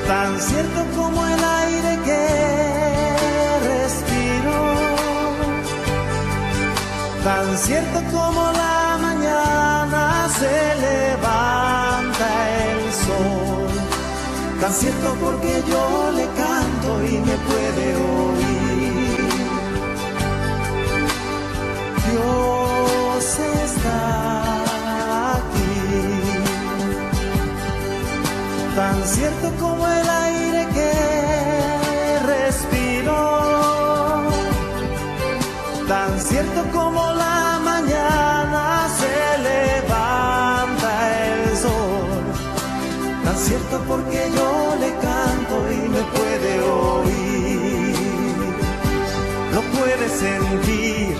Tan cierto como el aire que respiro, tan cierto como la mañana se levanta el sol, tan cierto porque yo le canto y me puede oír. Dios está aquí, tan cierto como el aire que respiro, tan cierto como la mañana se levanta el sol, tan cierto porque yo le canto y me puede oír. Lo puedes sentir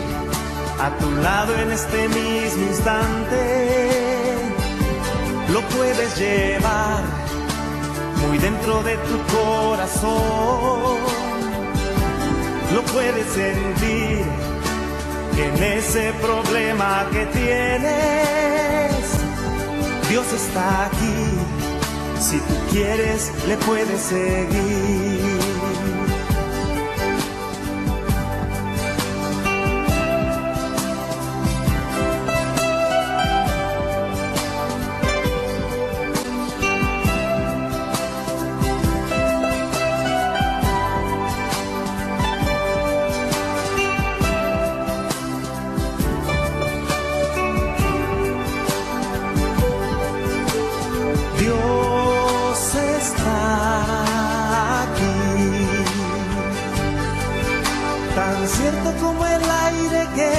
a tu lado en este mismo instante, lo puedes llevar muy dentro de tu corazón, lo puedes sentir en ese problema que tienes. Dios está aquí, si tú quieres le puedes seguir. Dios está aquí, tan cierto como el aire que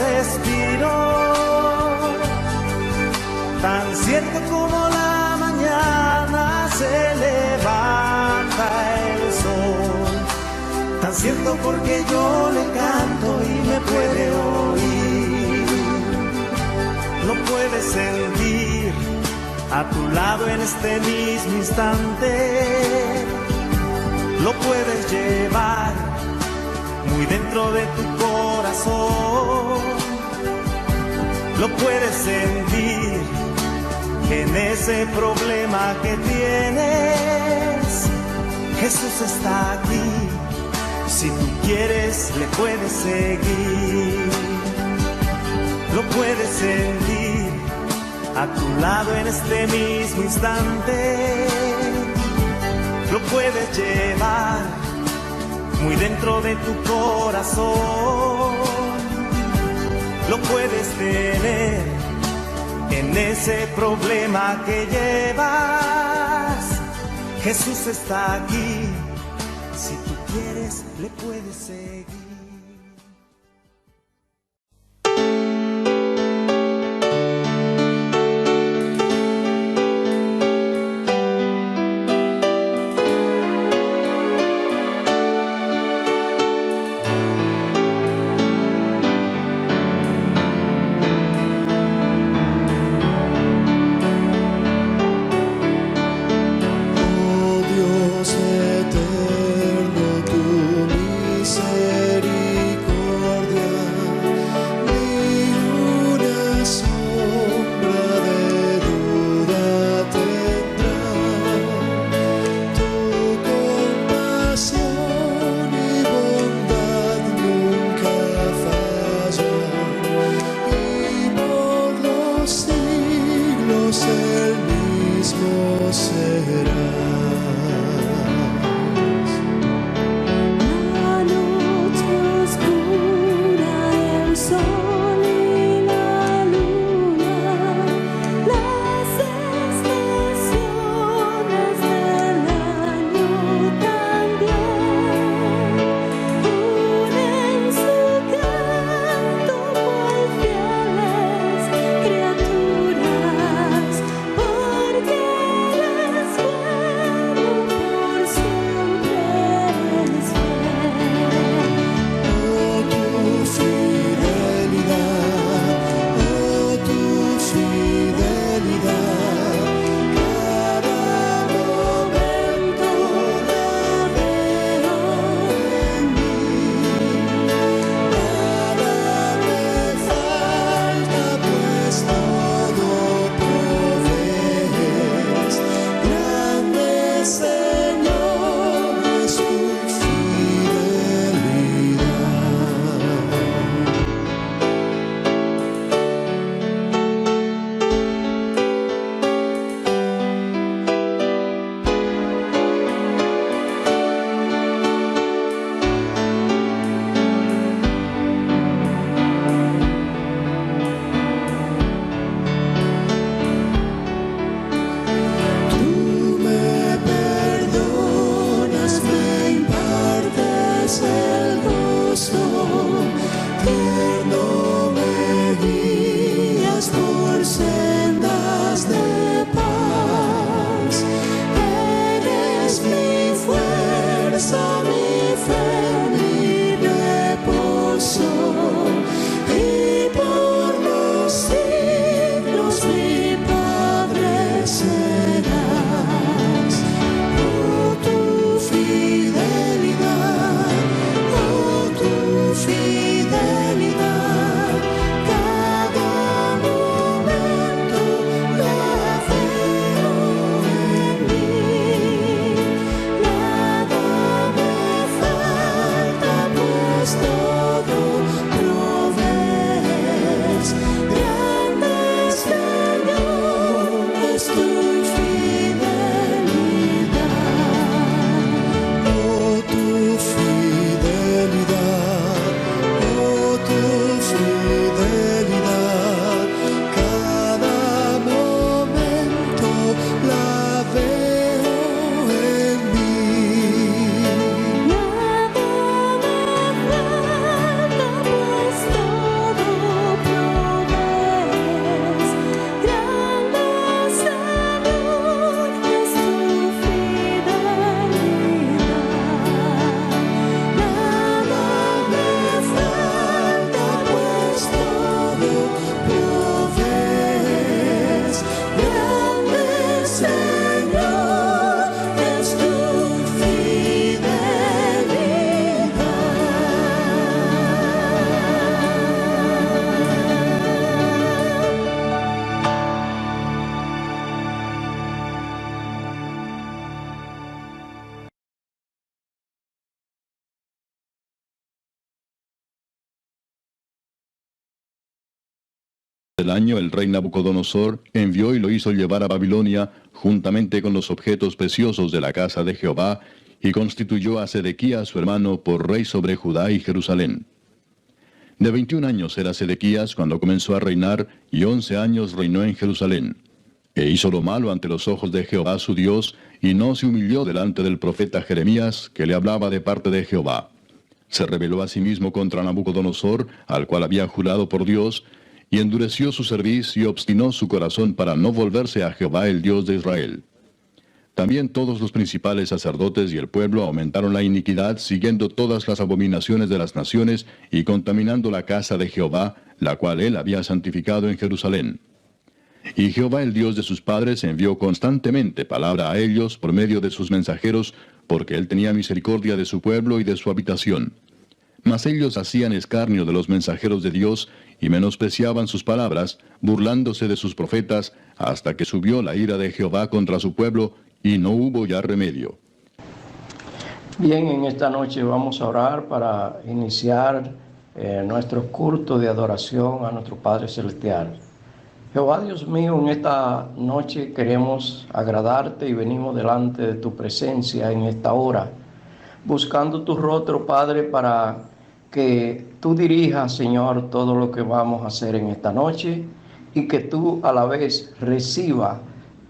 respiro, tan cierto como la mañana se levanta el sol, tan cierto porque yo le canto y me puede oír. Lo puedes sentir a tu lado en este mismo instante, lo puedes llevar muy dentro de tu corazón, lo puedes sentir en ese problema que tienes. Jesús está aquí, si tú quieres le puedes seguir. Lo puedes sentir a tu lado en este mismo instante, lo puedes llevar muy dentro de tu corazón, lo puedes tener en ese problema que llevas. Jesús está aquí, si tú quieres le puedes seguir. Eterno, tu misericordia fuerza, mi fe, mi reposo, y por los siglos mi Padre serás. Oh, tu fidelidad, oh, tu fidelidad, cada momento la veo en mí. Nada me falta, pues todo provees. Grande Señor es tu fidelidad. Oh, tu fidelidad, oh, tu fidelidad, cada momento la veo en mí. Nada me falta, pues todo provees. Grande Señor es tu fidelidad. Nada me falta, pues todo provees. Grande Señor es tu Del año, el rey Nabucodonosor envió y lo hizo llevar a Babilonia, juntamente con los objetos preciosos de la casa de Jehová, y constituyó a Sedequías su hermano por rey sobre Judá y Jerusalén. De 21 años era Sedequías cuando comenzó a reinar, y 11 años reinó en Jerusalén. E hizo lo malo ante los ojos de Jehová su Dios, y no se humilló delante del profeta Jeremías, que le hablaba de parte de Jehová. Se rebeló a sí mismo contra Nabucodonosor, al cual había jurado por Dios, y endureció su cerviz y obstinó su corazón para no volverse a Jehová el Dios de Israel. También todos los principales sacerdotes y el pueblo aumentaron la iniquidad, siguiendo todas las abominaciones de las naciones y contaminando la casa de Jehová, la cual él había santificado en Jerusalén. Y Jehová el Dios de sus padres envió constantemente palabra a ellos por medio de sus mensajeros, porque él tenía misericordia de su pueblo y de su habitación. Mas ellos hacían escarnio de los mensajeros de Dios y menospreciaban sus palabras, burlándose de sus profetas, hasta que subió la ira de Jehová contra su pueblo, y no hubo ya remedio. Bien, en esta noche vamos a orar para iniciar nuestro culto de adoración a nuestro Padre Celestial. Jehová Dios mío, en esta noche queremos agradarte y venimos delante de tu presencia en esta hora, buscando tu rostro, Padre, para que tú dirijas, Señor, todo lo que vamos a hacer en esta noche y que tú a la vez reciba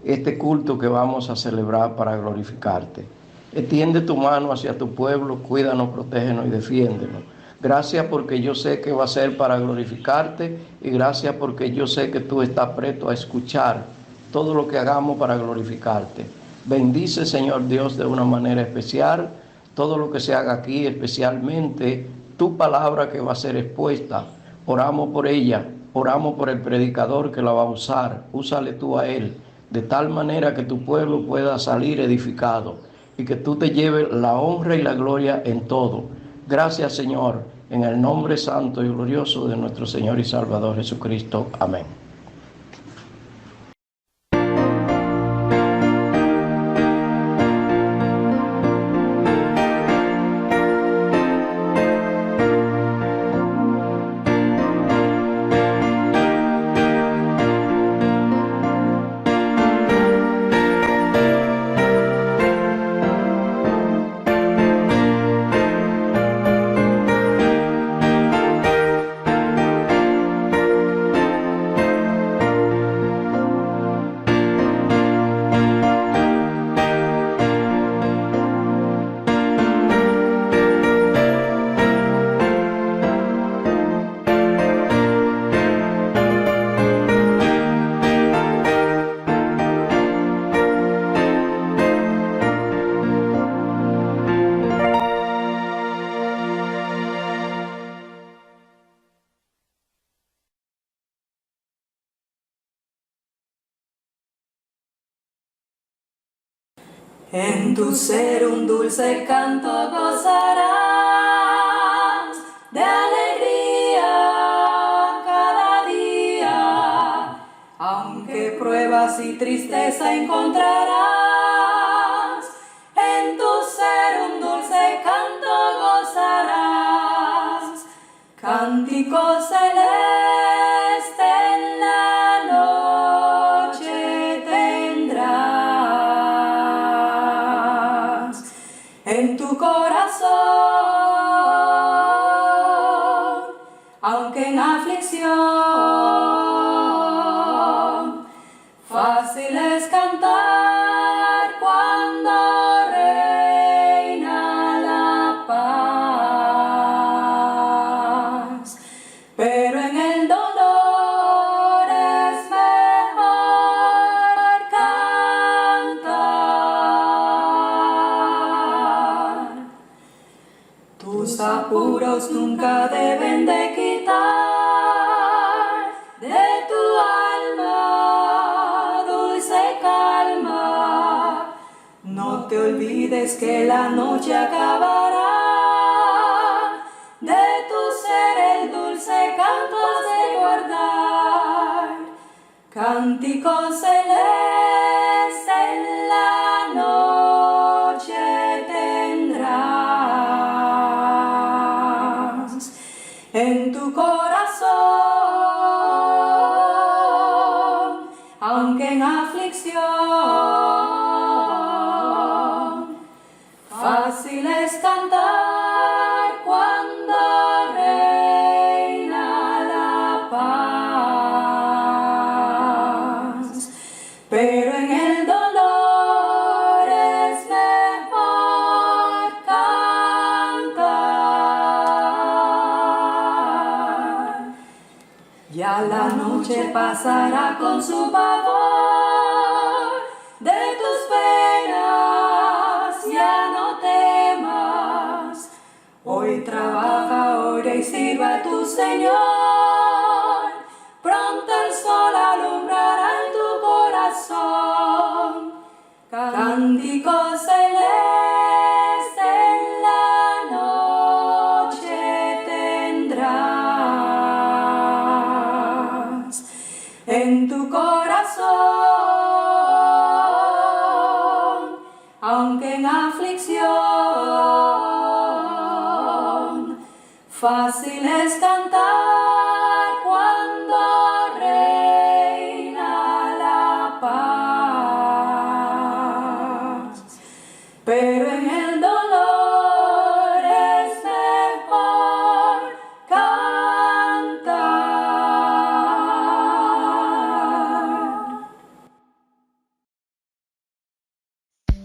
este culto que vamos a celebrar para glorificarte. Extiende tu mano hacia tu pueblo, cuídanos, protégenos y defiéndenos. Gracias porque yo sé que va a ser para glorificarte y gracias porque yo sé que tú estás presto a escuchar todo lo que hagamos para glorificarte. Bendice, Señor Dios, de una manera especial todo lo que se haga aquí, especialmente tu palabra que va a ser expuesta. Oramos por ella, oramos por el predicador que la va a usar. Úsale tú a él, de tal manera que tu pueblo pueda salir edificado y que tú te lleves la honra y la gloria en todo. Gracias, Señor, en el nombre santo y glorioso de nuestro Señor y Salvador Jesucristo. Amén. En tu ser un dulce canto gozarás de alegría cada día, aunque pruebas y tristeza encontrarás. En tu ser un dulce canto gozarás, cántico celeste en la noche tendrás. En tu corazón, aunque en aflicción, fácil es cantar cuando reina la paz. Pero en el dolor es mejor cantar. Tus apuros nunca deben de quitar de tu alma dulce calma. No te olvides que la noche acabará. De tu ser el dulce canto has de guardar, cántico celeste en la noche tendrás. En tu corazón, aunque en aflicción, fácil es cantar cuando reina la paz. Pero en el dolor es mejor cantar. Ya la noche pasará con su pavor de tus penas, ya no temas. Hoy trabaja, ora y sirva a tu Señor. Pronto el sol alumbrará en tu corazón, cántico celeste en la noche tendrás. En tu corazón, aunque en aflicción, fácil es cantar cuando reina la paz. Pero en el dolor es mejor cantar.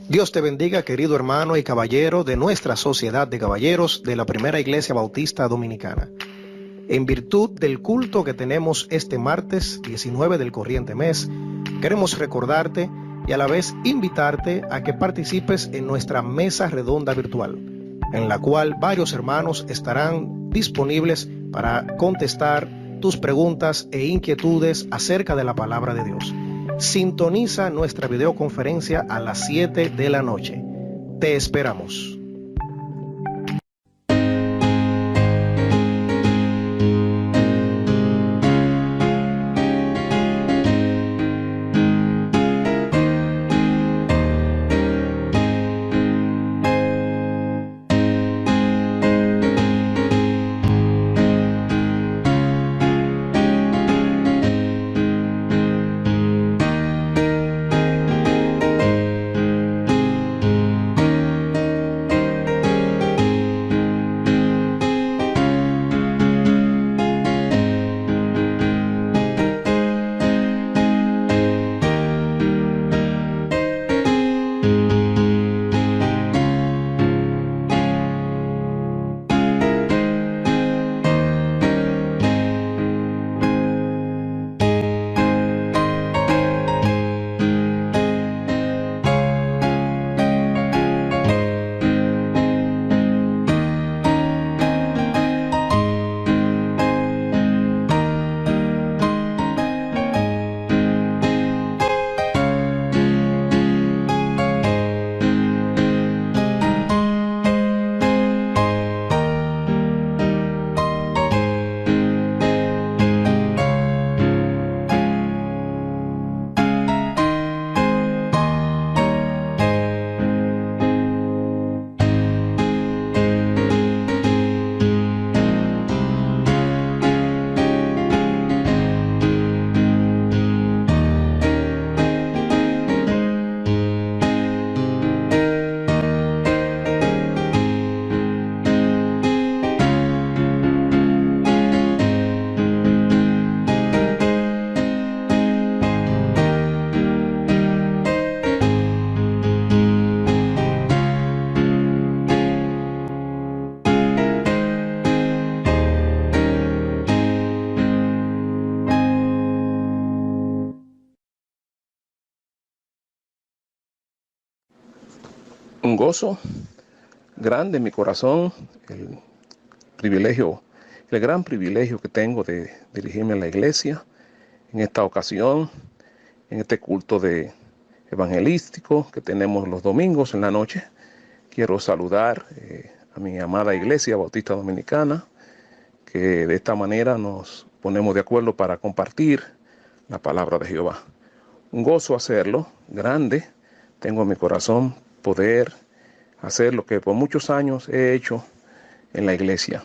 Dios te bendiga, querido hermano y caballero de nuestra Sociedad de Caballeros de la Primera Iglesia Bautista Dominicana. En virtud del culto que tenemos este martes 19 del corriente mes, queremos recordarte y a la vez invitarte a que participes en nuestra mesa redonda virtual, en la cual varios hermanos estarán disponibles para contestar tus preguntas e inquietudes acerca de la palabra de Dios. Sintoniza nuestra videoconferencia a las 7 de la noche. Te esperamos. un gozo grande en mi corazón, el gran privilegio que tengo de dirigirme a la iglesia en esta ocasión, en este culto evangelístico que tenemos los domingos en la noche. Quiero saludar a mi amada Iglesia Bautista Dominicana, que de esta manera nos ponemos de acuerdo para compartir la palabra de Jehová. Un gozo hacerlo, grande. Tengo en mi corazón poder hacer lo que por muchos años he hecho en la iglesia,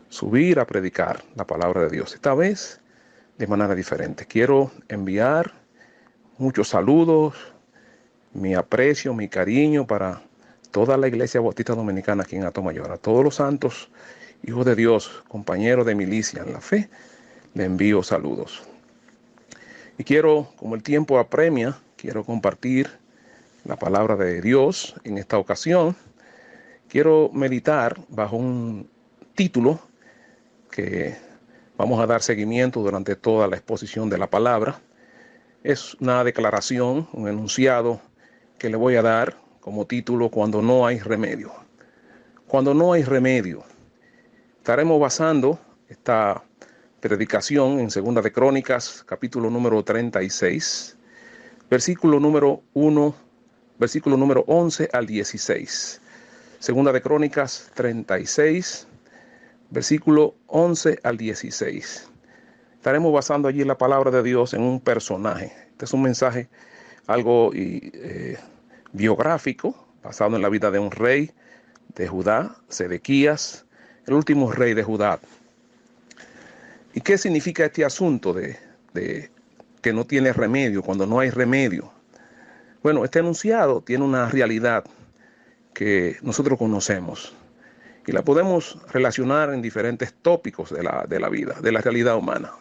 subir a predicar la palabra de Dios. Esta vez de manera diferente. Quiero enviar muchos saludos, mi aprecio, mi cariño para toda la Iglesia Bautista Dominicana aquí en Atomayor, a todos los santos, hijos de Dios, compañeros de milicia en la fe, le envío saludos. Y quiero, como el tiempo apremia, quiero compartir la palabra de Dios en esta ocasión. Quiero meditar bajo un título que vamos a dar seguimiento durante toda la exposición de la palabra. Es una declaración, un enunciado que le voy a dar como título: cuando no hay remedio. Cuando no hay remedio. Estaremos basando esta predicación en 2 de Crónicas, capítulo número 36, versículo número 11 al 16. 2 de Crónicas 36, versículo 11 al 16. Estaremos basando allí la palabra de Dios en un personaje. Este es un mensaje algo biográfico, basado en la vida de un rey de Judá, Sedequías, el último rey de Judá. ¿Y qué significa este asunto de que no tiene remedio, cuando no hay remedio? Bueno, este enunciado tiene una realidad que nosotros conocemos y la podemos relacionar en diferentes tópicos de la vida, de la realidad humana.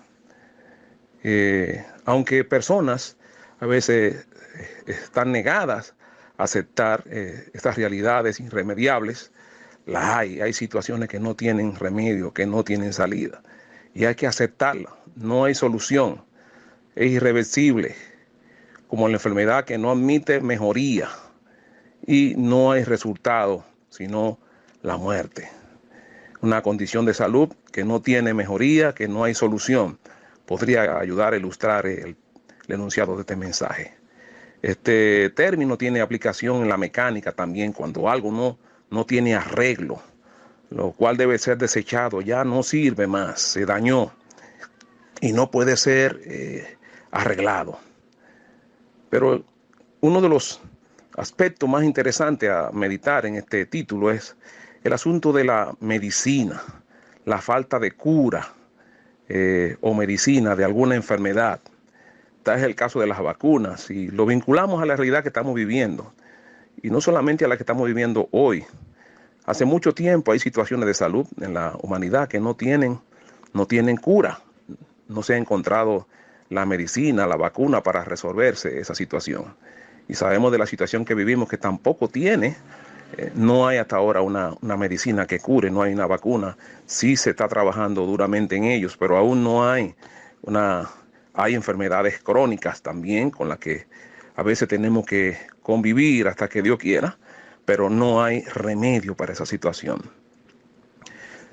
Aunque personas a veces están negadas a aceptar estas realidades irremediables, hay situaciones que no tienen remedio, que no tienen salida, y hay que aceptarla. No hay solución, es irreversible, como la enfermedad que no admite mejoría y no hay resultado sino la muerte. Una condición de salud que no tiene mejoría, que no hay solución. Podría ayudar a ilustrar el enunciado de este mensaje. Este término tiene aplicación en la mecánica también, cuando algo no tiene arreglo, lo cual debe ser desechado, ya no sirve más, se dañó y no puede ser arreglado. Pero uno de los aspectos más interesantes a meditar en este título es el asunto de la medicina, la falta de cura o medicina de alguna enfermedad. Tal es el caso de las vacunas, y lo vinculamos a la realidad que estamos viviendo, y no solamente a la que estamos viviendo hoy. Hace mucho tiempo hay situaciones de salud en la humanidad que no tienen cura. No se ha encontrado la medicina, la vacuna para resolverse esa situación. Y sabemos de la situación que vivimos, que tampoco no hay hasta ahora una medicina que cure, no hay una vacuna. Sí se está trabajando duramente en ellos, pero aún no hay hay enfermedades crónicas también con las que a veces tenemos que convivir hasta que Dios quiera, pero no hay remedio para esa situación.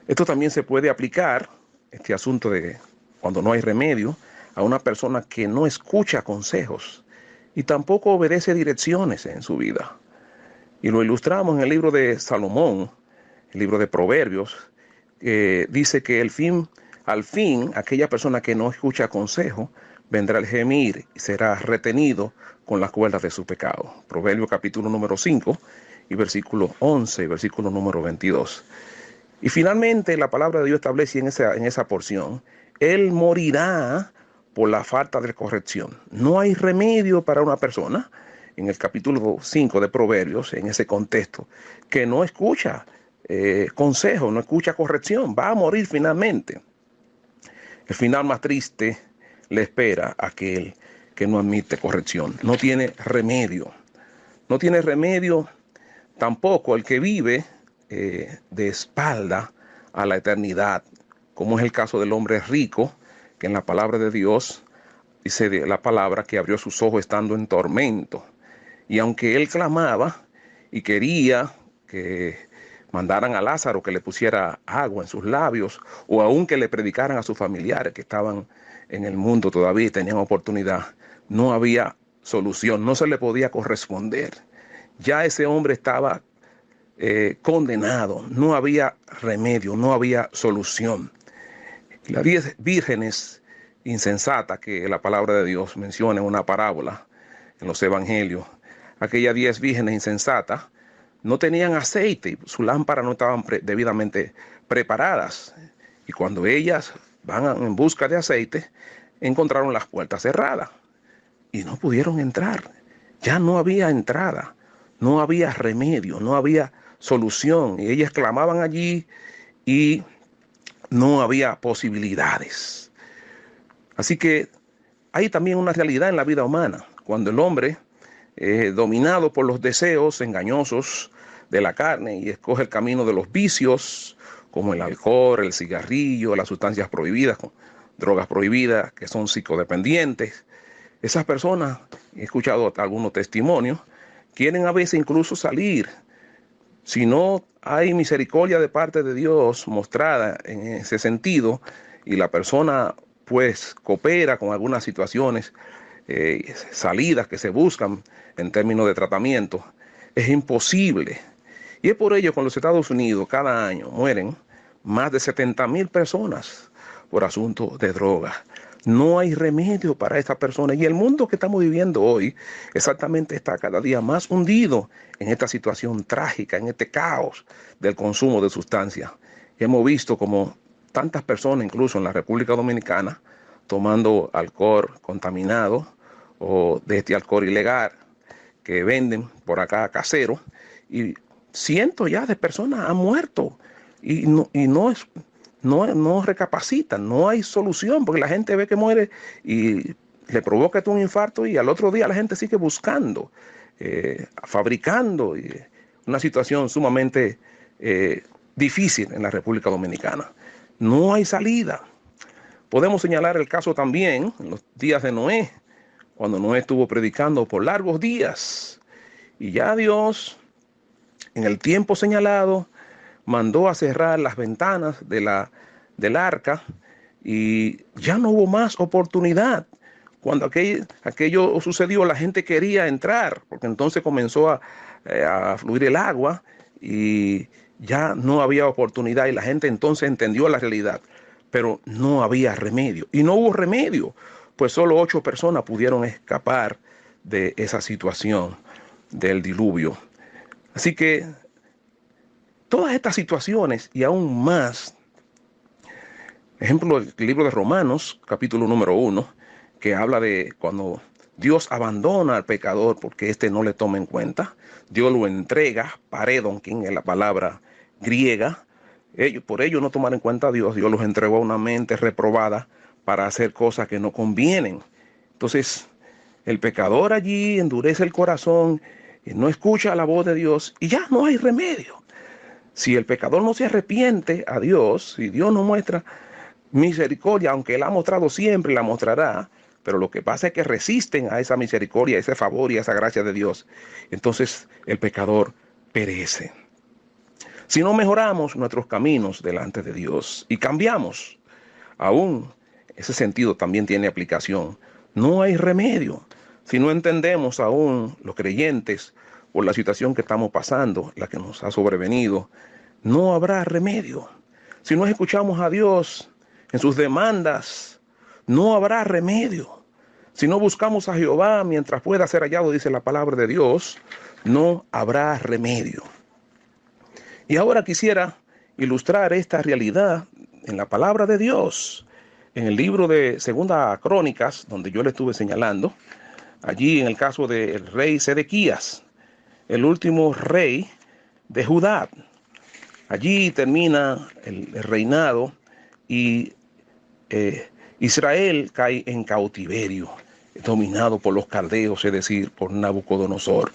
Esto también se puede aplicar, este asunto de cuando no hay remedio, a una persona que no escucha consejos y tampoco obedece direcciones en su vida. Y lo ilustramos en el libro de Salomón, el libro de Proverbios, dice que al fin, aquella persona que no escucha consejo, vendrá el gemir y será retenido con las cuerdas de su pecado. Proverbios capítulo número 5 y versículo 11 y versículo número 22. Y finalmente la palabra de Dios establece en esa porción: él morirá por la falta de corrección. No hay remedio para una persona, en el capítulo 5 de Proverbios, en ese contexto, que no escucha consejo, no escucha corrección, va a morir finalmente. El final más triste le espera a aquel que no admite corrección. No tiene remedio. No tiene remedio tampoco el que vive de espalda a la eternidad, como es el caso del hombre rico, que en la palabra de Dios dice la palabra que abrió sus ojos estando en tormento. Y aunque él clamaba y quería que mandaran a Lázaro que le pusiera agua en sus labios, o aún que le predicaran a sus familiares que estaban en el mundo todavía y tenían oportunidad. No había solución, no se le podía corresponder. Ya ese hombre estaba condenado, no había remedio, no había solución. Las 10 vírgenes insensatas que la palabra de Dios menciona en una parábola en los evangelios, aquellas 10 vírgenes insensatas no tenían aceite, sus lámparas no estaban debidamente preparadas, y cuando ellas van en busca de aceite, encontraron las puertas cerradas y no pudieron entrar. Ya no había entrada, no había remedio, no había solución, y ellas clamaban allí y no había posibilidades. Así que hay también una realidad en la vida humana, cuando el hombre, dominado por los deseos engañosos de la carne, y escoge el camino de los vicios, como el alcohol, el cigarrillo, las sustancias prohibidas, drogas prohibidas, que son psicodependientes. Esas personas, he escuchado algunos testimonios, quieren a veces incluso salir. Si no hay misericordia de parte de Dios mostrada en ese sentido, y la persona pues coopera con algunas situaciones, salidas que se buscan en términos de tratamiento, es imposible. Y es por ello que en los Estados Unidos cada año mueren más de 70,000 personas por asuntos de drogas. No hay remedio para estas personas, y el mundo que estamos viviendo hoy exactamente está cada día más hundido en esta situación trágica, en este caos del consumo de sustancias. Y hemos visto como tantas personas, incluso en la República Dominicana, tomando alcohol contaminado o de este alcohol ilegal que venden por acá casero, y cientos ya de personas han muerto y no recapacitan, no hay solución, porque la gente ve que muere y le provoca un infarto, y al otro día la gente sigue buscando, fabricando, y una situación sumamente difícil en la República Dominicana. No hay salida. Podemos señalar el caso también en los días de Noé, cuando Noé estuvo predicando por largos días, y ya Dios, en el tiempo señalado, mandó a cerrar las ventanas del arca, y ya no hubo más oportunidad. Cuando aquello sucedió, la gente quería entrar, porque entonces comenzó a fluir el agua, y ya no había oportunidad, y la gente entonces entendió la realidad, pero no había remedio. Y no hubo remedio, pues solo 8 personas pudieron escapar de esa situación del diluvio. Así que todas estas situaciones y aún más, ejemplo, el libro de Romanos, capítulo número 1, que habla de cuando Dios abandona al pecador porque éste no le toma en cuenta, Dios lo entrega, paredonkin es la palabra griega. Por ello no tomar en cuenta a Dios, Dios los entregó a una mente reprobada para hacer cosas que no convienen. Entonces, el pecador allí endurece el corazón y no escucha la voz de Dios, y ya no hay remedio. Si el pecador no se arrepiente a Dios, si Dios no muestra misericordia, aunque Él ha mostrado siempre y la mostrará, pero lo que pasa es que resisten a esa misericordia, a ese favor y a esa gracia de Dios, entonces el pecador perece. Si no mejoramos nuestros caminos delante de Dios y cambiamos, aún ese sentido también tiene aplicación. No hay remedio. Si no entendemos aún los creyentes por la situación que estamos pasando, la que nos ha sobrevenido, no habrá remedio. Si no escuchamos a Dios en sus demandas, no habrá remedio. Si no buscamos a Jehová mientras pueda ser hallado, dice la palabra de Dios, no habrá remedio. Y ahora quisiera ilustrar esta realidad en la palabra de Dios, en el libro de Segunda Crónicas, donde yo le estuve señalando, allí en el caso del rey Sedequías, el último rey de Judá. Allí termina el reinado y Israel cae en cautiverio, dominado por los caldeos, es decir, por Nabucodonosor.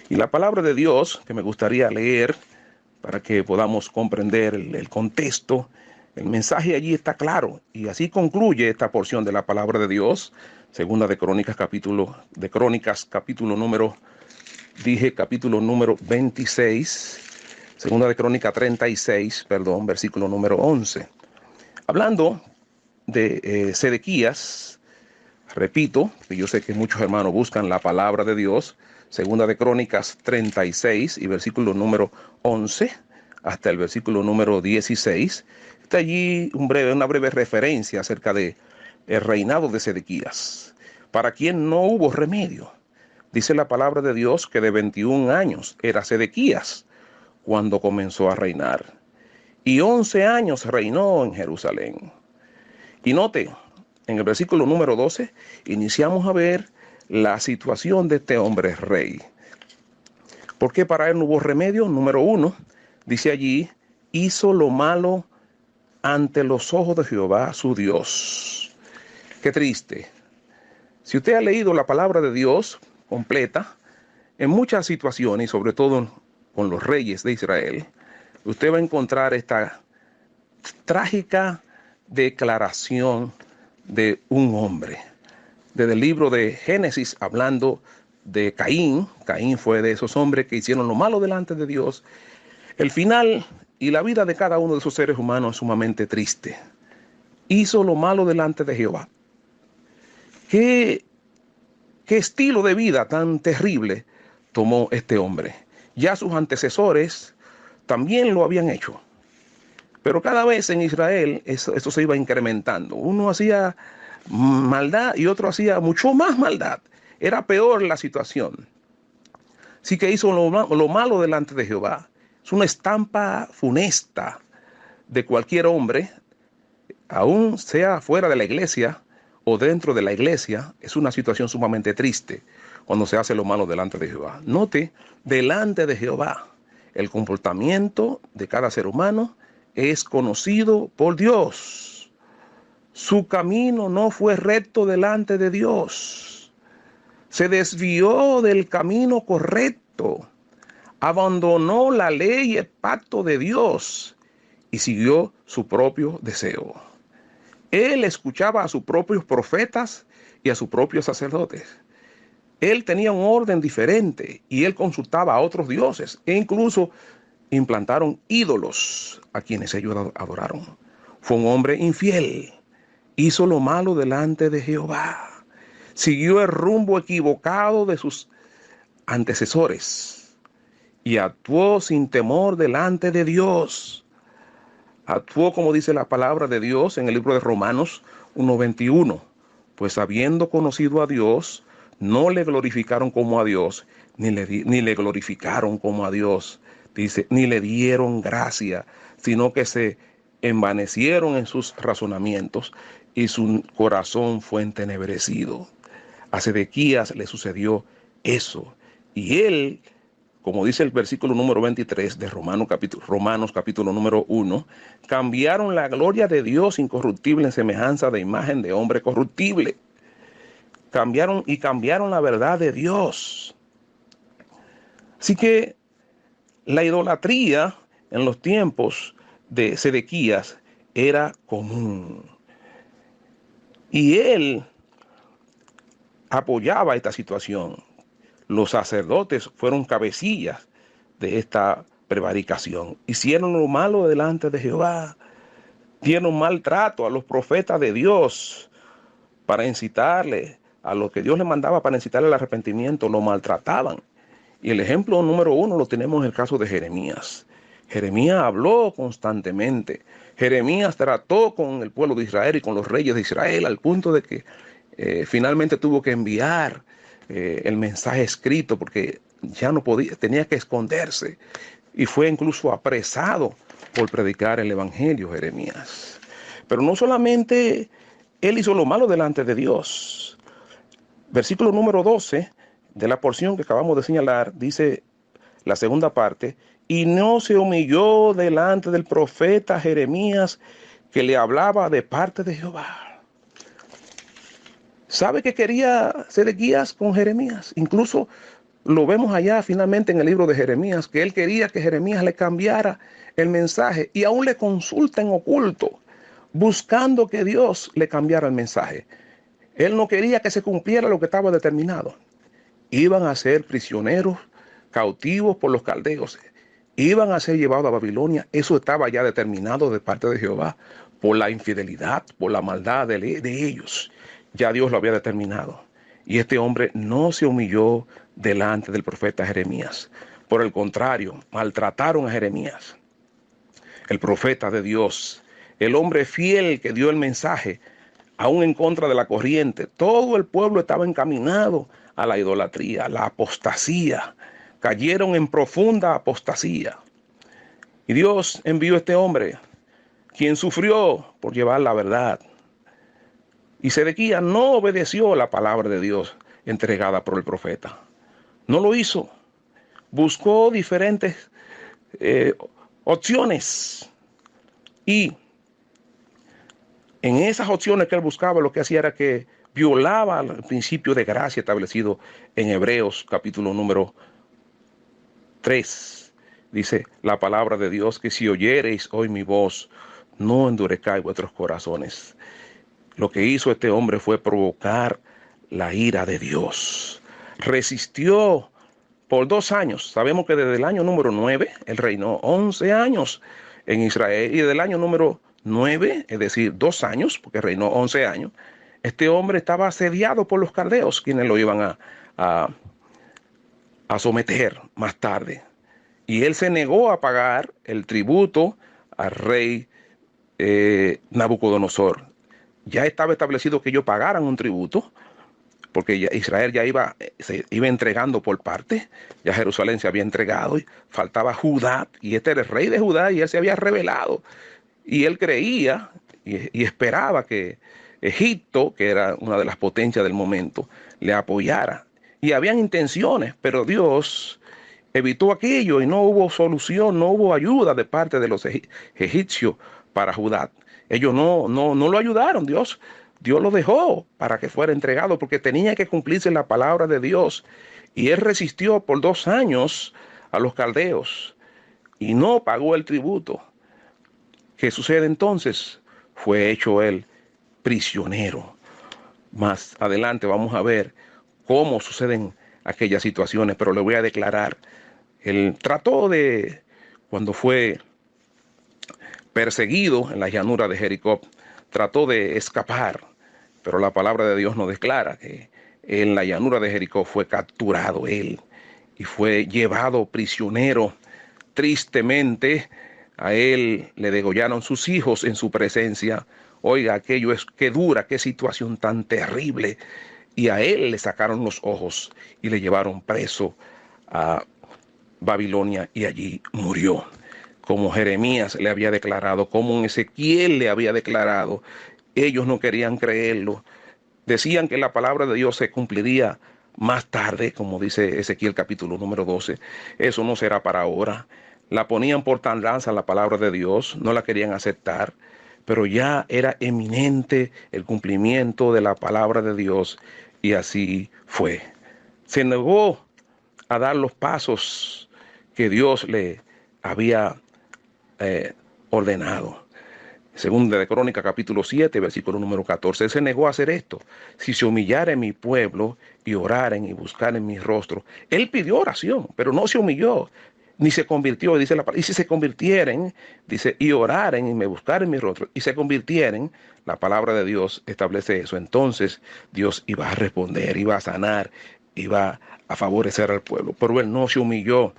Y la palabra de Dios, que me gustaría leer para que podamos comprender el contexto, el mensaje allí está claro, y así concluye esta porción de la palabra de Dios, Segunda de Crónicas, capítulo número dije capítulo número 26, segunda de Crónicas 36, versículo número 11. Hablando de Sedequías, repito, que yo sé que muchos hermanos buscan la palabra de Dios, segunda de Crónicas 36 y versículo número 11 hasta el versículo número 16. Está allí una breve referencia acerca de el reinado de Sedequías, para quien no hubo remedio. Dice la palabra de Dios que de 21 años era Sedequías cuando comenzó a reinar, y 11 años reinó en Jerusalén. Y note, en el versículo número 12, iniciamos a ver la situación de este hombre rey. ¿Por qué para él no hubo remedio? Número 1, dice allí, hizo lo malo ante los ojos de Jehová su Dios. Qué triste. Si usted ha leído la palabra de Dios completa, en muchas situaciones, y sobre todo con los reyes de Israel, usted va a encontrar esta trágica declaración de un hombre. Desde el libro de Génesis, hablando de Caín. Caín fue de esos hombres que hicieron lo malo delante de Dios. El final y la vida de cada uno de esos seres humanos es sumamente triste. Hizo lo malo delante de Jehová. ¿Qué estilo de vida tan terrible tomó este hombre? Ya sus antecesores también lo habían hecho. Pero cada vez en Israel esto se iba incrementando. Uno hacía maldad y otro hacía mucho más maldad. Era peor la situación. Así que hizo lo malo delante de Jehová. Es una estampa funesta de cualquier hombre, aún sea fuera de la iglesia o dentro de la iglesia. Es una situación sumamente triste cuando se hace lo malo delante de Jehová. Note, delante de Jehová, el comportamiento de cada ser humano es conocido por Dios. Su camino no fue recto delante de Dios. Se desvió del camino correcto. Abandonó la ley y el pacto de Dios y siguió su propio deseo. Él escuchaba a sus propios profetas y a sus propios sacerdotes. Él tenía un orden diferente y él consultaba a otros dioses e incluso implantaron ídolos a quienes ellos adoraron. Fue un hombre infiel. Hizo lo malo delante de Jehová. Siguió el rumbo equivocado de sus antecesores y actuó sin temor delante de Dios. Actuó como dice la palabra de Dios en el libro de Romanos 1:21. Pues habiendo conocido a Dios, no le glorificaron como a Dios, ni le glorificaron como a Dios. Dice, ni le dieron gracia, sino que se envanecieron en sus razonamientos y su corazón fue entenebrecido. A Sedequías le sucedió eso. Y él, como dice el versículo número 23 de Romanos capítulo número 1, cambiaron la gloria de Dios incorruptible en semejanza de imagen de hombre corruptible. Cambiaron la verdad de Dios. Así que la idolatría en los tiempos de Sedequías era común. Y él apoyaba esta situación. Los sacerdotes fueron cabecillas de esta prevaricación. Hicieron lo malo delante de Jehová. Dieron maltrato a los profetas de Dios para incitarle a lo que Dios le mandaba para incitarle al arrepentimiento. Lo maltrataban. Y el ejemplo número 1 lo tenemos en el caso de Jeremías. Jeremías habló constantemente. Jeremías trató con el pueblo de Israel y con los reyes de Israel al punto de que finalmente tuvo que enviar el mensaje escrito porque ya no podía, tenía que esconderse. Y fue incluso apresado por predicar el evangelio Jeremías. Pero no solamente él hizo lo malo delante de Dios. Versículo número 12 de la porción que acabamos de señalar, dice la segunda parte, y no se humilló delante del profeta Jeremías que le hablaba de parte de Jehová. ¿Sabe qué quería Sedequías con Jeremías? Incluso lo vemos allá finalmente en el libro de Jeremías, que él quería que Jeremías le cambiara el mensaje y aún le consulta en oculto, buscando que Dios le cambiara el mensaje. Él no quería que se cumpliera lo que estaba determinado. Iban a ser prisioneros cautivos por los caldeos, iban a ser llevados a Babilonia. Eso estaba ya determinado de parte de Jehová por la infidelidad, por la maldad de ellos. Ya Dios lo había determinado. Y este hombre no se humilló delante del profeta Jeremías. Por el contrario, maltrataron a Jeremías, el profeta de Dios, el hombre fiel que dio el mensaje, aún en contra de la corriente. Todo el pueblo estaba encaminado a la idolatría, a la apostasía. Cayeron en profunda apostasía. Y Dios envió a este hombre, quien sufrió por llevar la verdad. Y Sedequías no obedeció la palabra de Dios entregada por el profeta. No lo hizo. Buscó diferentes opciones. Y en esas opciones que él buscaba, lo que hacía era que violaba el principio de gracia establecido en Hebreos capítulo número 3. Dice la palabra de Dios que si oyereis hoy mi voz, no endurezcáis vuestros corazones. Lo que hizo este hombre fue provocar la ira de Dios. Resistió por 2 años. Sabemos que desde el año número 9, él reinó 11 años en Israel. Y desde el año número 9, es decir, 2 años, porque reinó 11 años, este hombre estaba asediado por los caldeos, quienes lo iban a someter más tarde. Y él se negó a pagar el tributo al rey Nabucodonosor. Ya estaba establecido que ellos pagaran un tributo, porque Israel ya se iba entregando por parte. Ya Jerusalén se había entregado, y faltaba Judá, y este era el rey de Judá, y él se había rebelado. Y él creía y esperaba que Egipto, que era una de las potencias del momento, le apoyara. Y habían intenciones, pero Dios evitó aquello y no hubo solución, no hubo ayuda de parte de los egipcios para Judá. Ellos no lo ayudaron. Dios lo dejó para que fuera entregado porque tenía que cumplirse la palabra de Dios. Y él resistió por 2 años a los caldeos y no pagó el tributo. ¿Qué sucede entonces? Fue hecho él prisionero. Más adelante vamos a ver cómo suceden aquellas situaciones, pero le voy a declarar. Él trató de, cuando fue perseguido en la llanura de Jericó, trató de escapar, pero la palabra de Dios nos declara que en la llanura de Jericó fue capturado él y fue llevado prisionero. Tristemente, a él le degollaron sus hijos en su presencia. Oiga, aquello es que dura, qué situación tan terrible. Y a él le sacaron los ojos y le llevaron preso a Babilonia y allí murió. Como Jeremías le había declarado, como Ezequiel le había declarado, ellos no querían creerlo. Decían que la palabra de Dios se cumpliría más tarde, como dice Ezequiel capítulo número 12. Eso no será para ahora. La ponían por tardanza la palabra de Dios, no la querían aceptar, pero ya era eminente el cumplimiento de la palabra de Dios y así fue. Se negó a dar los pasos que Dios le había ordenado. Segunda de Crónicas capítulo 7, versículo número 14. Él se negó a hacer esto. Si se humillare mi pueblo y oraren y buscaren mi rostro. Él pidió oración, pero no se humilló, ni se convirtió. Dice la palabra. Y si se convirtieren, dice, y oraren y me buscaren mi rostro, y se convirtieren, la palabra de Dios establece eso. Entonces Dios iba a responder, iba a sanar, iba a favorecer al pueblo. Pero él no se humilló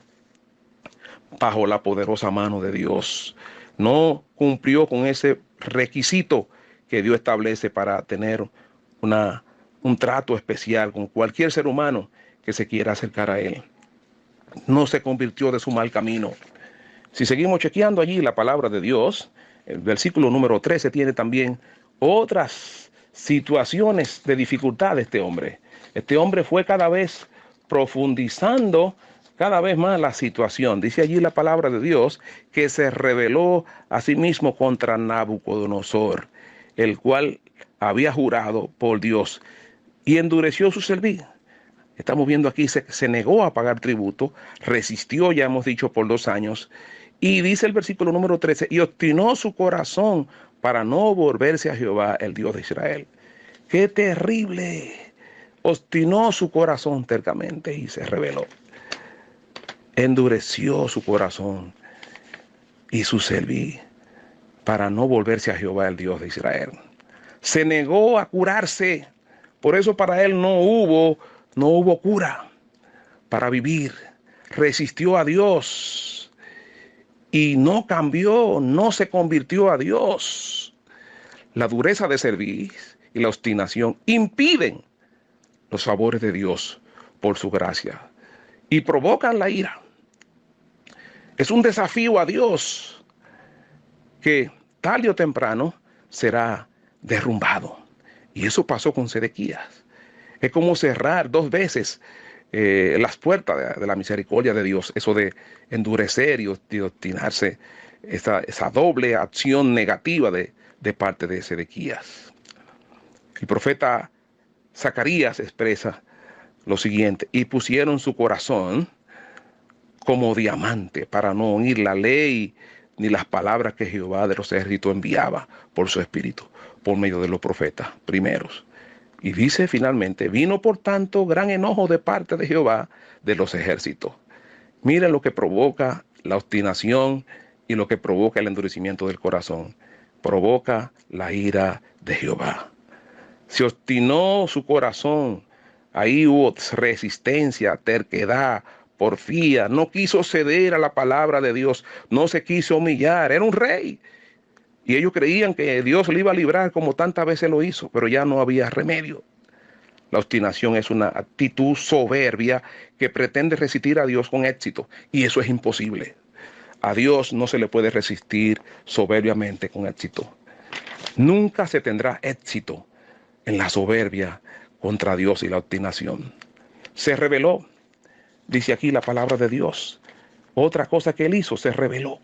bajo la poderosa mano de Dios. No cumplió con ese requisito que Dios establece para tener un trato especial con cualquier ser humano que se quiera acercar a él. No se convirtió de su mal camino. Si seguimos chequeando allí la palabra de Dios, el versículo número 13 tiene también otras situaciones de dificultad de este hombre. Este hombre fue cada vez profundizando cada vez más la situación. Dice allí la palabra de Dios que se rebeló a sí mismo contra Nabucodonosor, el cual había jurado por Dios y endureció su cerviz. Estamos viendo aquí, se negó a pagar tributo, resistió, ya hemos dicho, por 2 años. Y dice el versículo número 13, y obstinó su corazón para no volverse a Jehová, el Dios de Israel. ¡Qué terrible! Obstinó su corazón tercamente y se rebeló. endureció su corazón y su cerviz para no volverse a Jehová, el Dios de Israel. Se negó a curarse. Por eso para él no hubo cura para vivir. Resistió a Dios y no cambió, no se convirtió a Dios. La dureza de cerviz y la obstinación impiden los favores de Dios por su gracia y provocan la ira. Es un desafío a Dios que tarde o temprano será derrumbado. Y eso pasó con Sedequías. Es como cerrar 2 veces las puertas de la misericordia de Dios. Eso de endurecer y de obstinarse, esa doble acción negativa de parte de Sedequías. El profeta Zacarías expresa lo siguiente: y pusieron su corazón como diamante para no oír la ley ni las palabras que Jehová de los ejércitos enviaba por su espíritu, por medio de los profetas primeros. Y dice finalmente: vino por tanto gran enojo de parte de Jehová de los ejércitos. Miren lo que provoca la obstinación y lo que provoca el endurecimiento del corazón. Provoca la ira de Jehová. Se obstinó su corazón. Ahí hubo resistencia, terquedad, porfía. No quiso ceder a la palabra de Dios. No se quiso humillar. Era un rey. Y ellos creían que Dios le iba a librar como tantas veces lo hizo, pero ya no había remedio. La obstinación es una actitud soberbia que pretende resistir a Dios con éxito, y eso es imposible. A Dios no se le puede resistir soberbiamente con éxito. Nunca se tendrá éxito en la soberbia contra Dios y la obstinación. Se rebeló, dice aquí la palabra de Dios. Otra cosa que él hizo, se rebeló.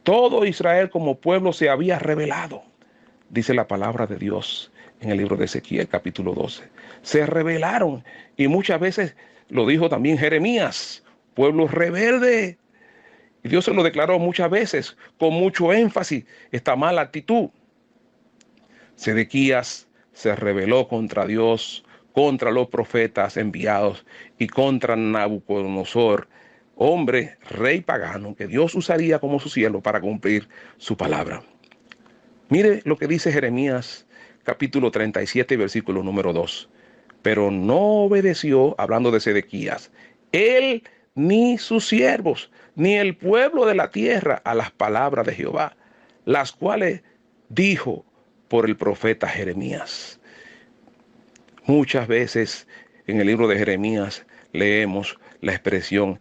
Todo Israel como pueblo se había rebelado, dice la palabra de Dios en el libro de Ezequiel, capítulo 12. Se rebelaron, y muchas veces lo dijo también Jeremías: pueblo rebelde. Y Dios se lo declaró muchas veces, con mucho énfasis, esta mala actitud. Sedequías se rebeló contra Dios, contra los profetas enviados y contra Nabucodonosor, hombre, rey pagano, que Dios usaría como su siervo para cumplir su palabra. Mire lo que dice Jeremías, capítulo 37, versículo número 2. Pero no obedeció, hablando de Sedequías, él ni sus siervos, ni el pueblo de la tierra, a las palabras de Jehová, las cuales dijo por el profeta Jeremías. Muchas veces en el libro de Jeremías leemos la expresión: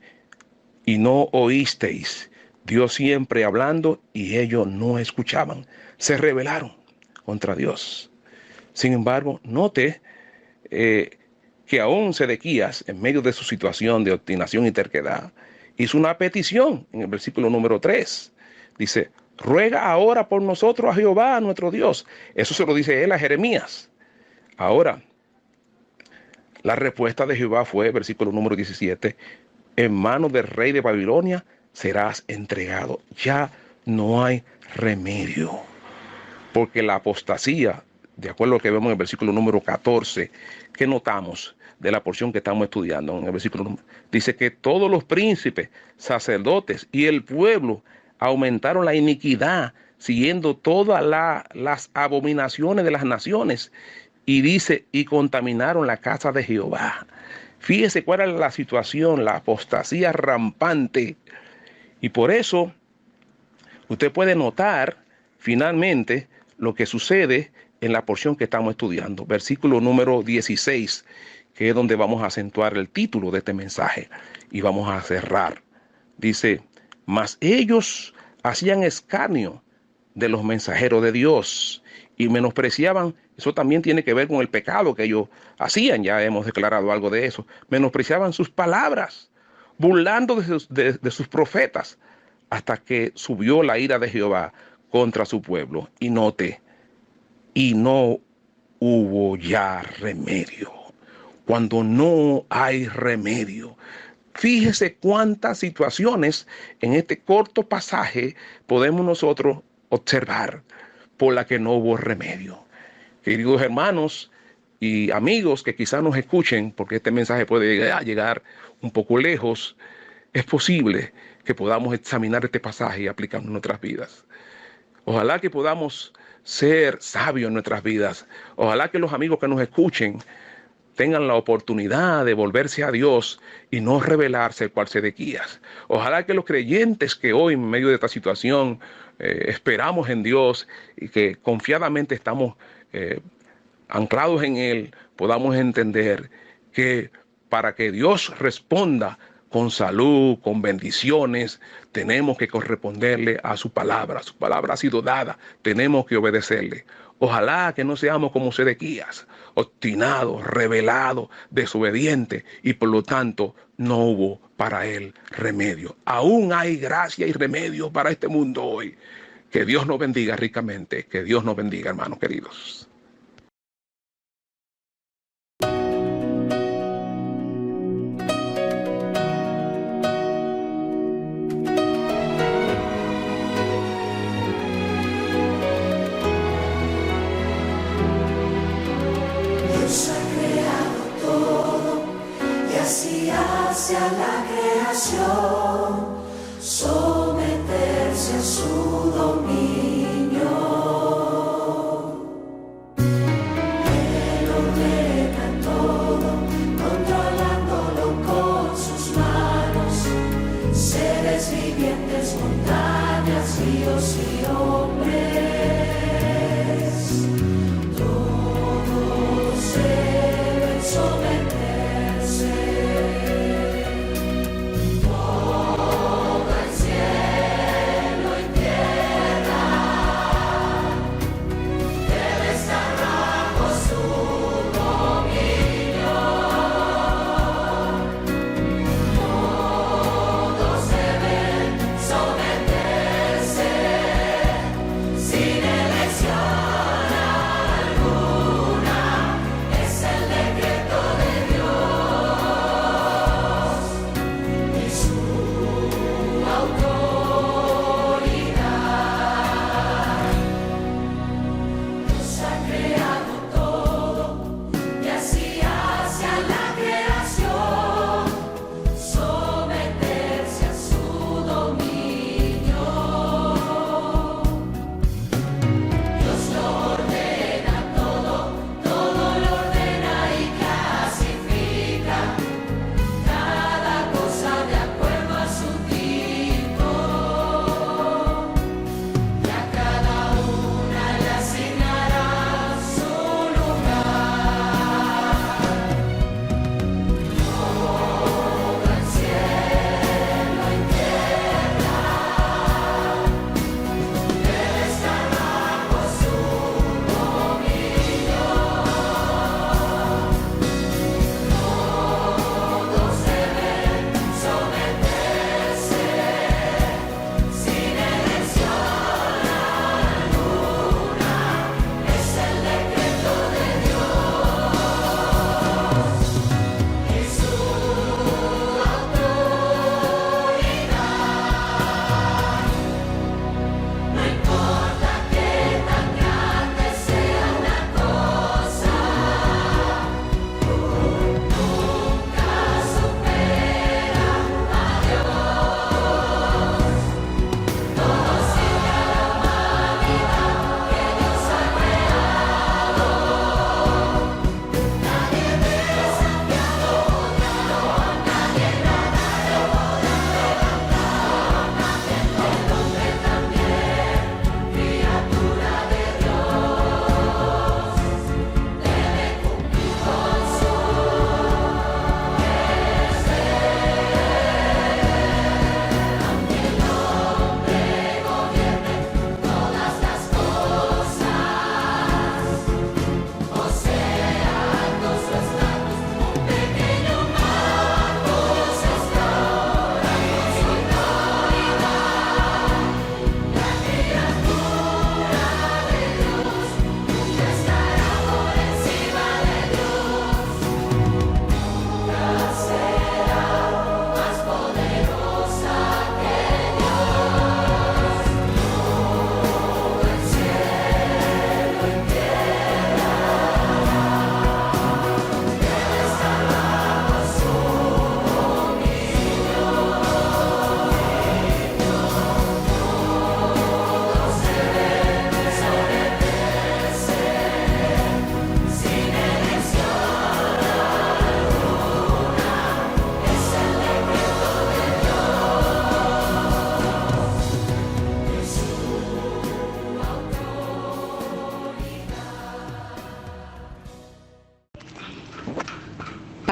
y no oísteis. Dios siempre hablando y ellos no escuchaban. Se rebelaron contra Dios. Sin embargo, note que aún Sedequías, en medio de su situación de obstinación y terquedad, hizo una petición en el versículo número 3. Dice: ruega ahora por nosotros a Jehová, nuestro Dios. Eso se lo dice él a Jeremías. Ahora, la respuesta de Jehová fue, versículo número 17: en manos del rey de Babilonia serás entregado. Ya no hay remedio. Porque la apostasía, de acuerdo a lo que vemos en el versículo número 14, que notamos de la porción que estamos estudiando, en el versículo dice que todos los príncipes, sacerdotes y el pueblo aumentaron la iniquidad, siguiendo todas las abominaciones de las naciones. Y dice, y contaminaron la casa de Jehová. Fíjese cuál era la situación, la apostasía rampante. Y por eso usted puede notar finalmente lo que sucede en la porción que estamos estudiando. Versículo número 16, que es donde vamos a acentuar el título de este mensaje. Y vamos a cerrar. Dice: mas ellos hacían escarnio de los mensajeros de Dios y menospreciaban. Eso también tiene que ver con el pecado que ellos hacían. Ya hemos declarado algo de eso. Menospreciaban sus palabras, burlando de sus profetas, hasta que subió la ira de Jehová contra su pueblo. Y note, y no hubo ya remedio. Cuando no hay remedio. Fíjese cuántas situaciones en este corto pasaje podemos nosotros observar por la que no hubo remedio. Queridos hermanos y amigos que quizás nos escuchen, porque este mensaje puede llegar un poco lejos, es posible que podamos examinar este pasaje y aplicarlo en nuestras vidas. Ojalá que podamos ser sabios en nuestras vidas. Ojalá que los amigos que nos escuchen tengan la oportunidad de volverse a Dios y no rebelarse cual Sedequías. Ojalá que los creyentes que hoy en medio de esta situación esperamos en Dios y que confiadamente estamos anclados en Él, podamos entender que para que Dios responda con salud, con bendiciones, tenemos que corresponderle a su palabra. Su palabra ha sido dada, tenemos que obedecerle. Ojalá que no seamos como Sedequías, obstinados, rebelados, desobedientes, y por lo tanto no hubo para él remedio. Aún hay gracia y remedio para este mundo hoy. Que Dios nos bendiga ricamente, que Dios nos bendiga, hermanos queridos. Dios ha creado todo y así hace a la creación someterse a su dominio. Él ordena todo, controlándolo con sus manos, seres vivientes, montañas, ríos y hombres. Deben someterse. Todo el cielo y tierra debe estar bajo su dominio. Todos deben someterse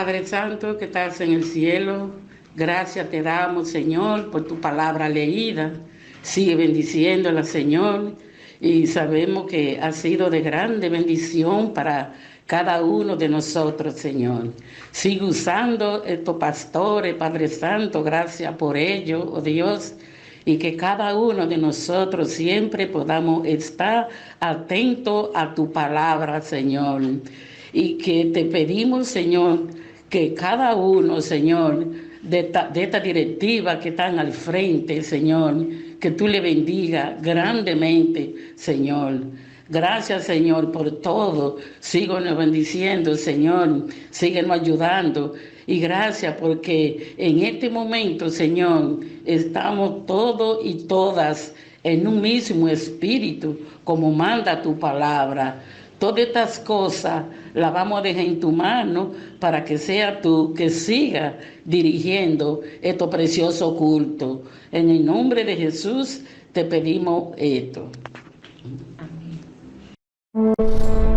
Padre Santo que estás en el cielo, gracias te damos, Señor, por tu palabra leída. Sigue bendiciéndola, Señor, y sabemos que ha sido de grande bendición para cada uno de nosotros, Señor. Sigue usando estos pastores, Padre Santo, gracias por ello, oh Dios, y que cada uno de nosotros siempre podamos estar atentos a tu palabra, Señor. Y que te pedimos, Señor, que cada uno, Señor, de esta directiva que están al frente, Señor, que tú le bendiga grandemente, Señor. Gracias, Señor, por todo. Síguenos bendiciendo, Señor. Síguenos ayudando. Y gracias porque en este momento, Señor, estamos todos y todas en un mismo espíritu, como manda tu palabra. Todas estas cosas las vamos a dejar en tu mano para que sea tú que siga dirigiendo estos preciosos cultos. En el nombre de Jesús te pedimos esto. Amén.